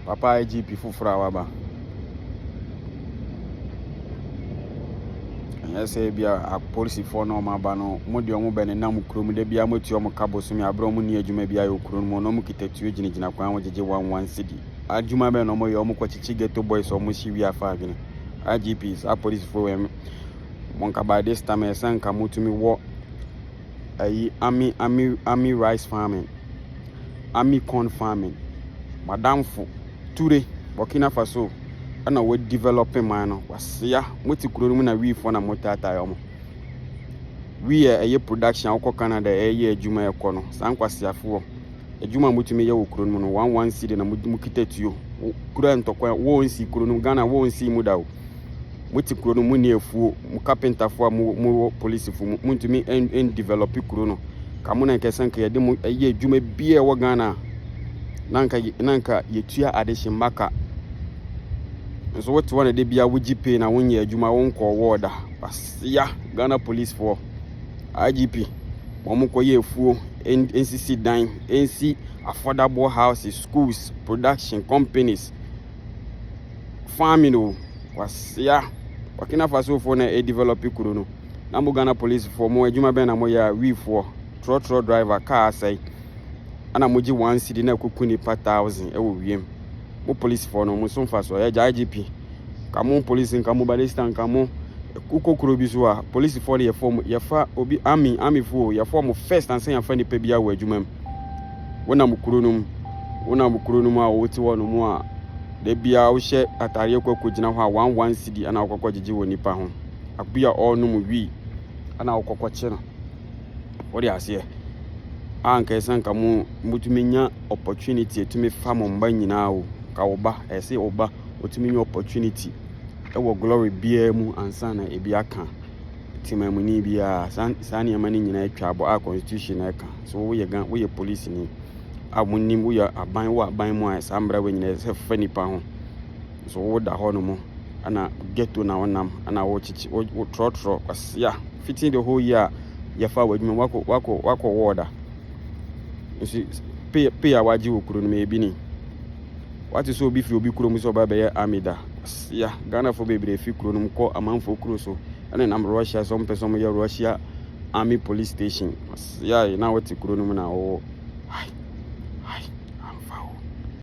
Papa IGP fufura waba. Yes, a police for no mabano, Modium Ben and Namukrum, de Biamotio Cabos, me abromu near Jumabia Ukrum, Monomukita to Eugene Kwan, one city. Ajuma Ben no more Yomoquachi get to boys or Mushivia Fagin. IGPs, a police for him. Monka by this time, a son come to me walk. Army rice farming, army corn farming, Madame Fu, Ture, Burkina Faso, and we developing mine was ya, Mutikuna we for a motata. We are a production of Canada a year Juma Econo, Sanquasia for a Juma Mutimi Ukrun, one city and Mukite to you. Couldn't talk won't see Kurun Ghana, won't see Mudao. Mutikuru Munia fu, Carpenter for more police for Muntumi and develop Kuruno. Kamuna Kasanka, a year Jume Bia Wagana Nanka, Yetua addition Maka. So what one of the Bia Wuji pay na 1 year Juma won't call warder. Pasia, Ghana police for IGP. Momuko ye fu, NCC dine, NC affordable houses, schools, production companies, farming. Pasia. Burkina Faso for a develop Kuruno. Namu Ghana police for more Juma Ben Amoya we for trotro driver car say. And Amuji 1 city na kukuni per 1,000 EUR. Mo police for no Musum Faso, IGP. Kamu police in Kamu Badistan Kamu Kuko Kurubizua, police for the form Yafa Obi Army for your form of first and saying friendly Pebia where Jumem. When I'm Kurunum, what you want more. De bia wo hye atare kwakwo gina ho a 11 cedi ana okokko gigi woni pa ho abia all no mu wi ana okokko che no wo de ase anka esanka mu mutumenya opportunity etumi fa mo mba nyina o ka wo ba ese oba otumenya opportunity e wo glory bia mu ansa na ebi aka timamu ni bia sane amani nyina atwa abo a constitution eka so wo ye police ni amunim wo ya aban wo aban mu a sambra we nyina se fa nipa ho so wo da ho no mo ana ghetto na wonam ana wo chichi wo trotro kwasia fitting the whole year ya fa wadwuma wako woda nsi pay awaji wo kuro no me bi ni what is so bi fi obi kuro mu so ba be ya amida ya Ghana fo bebre fi kuro no mko amanfo kuro so ana nam Russia some person ya Russia army police station ya na what kuro no mu na wo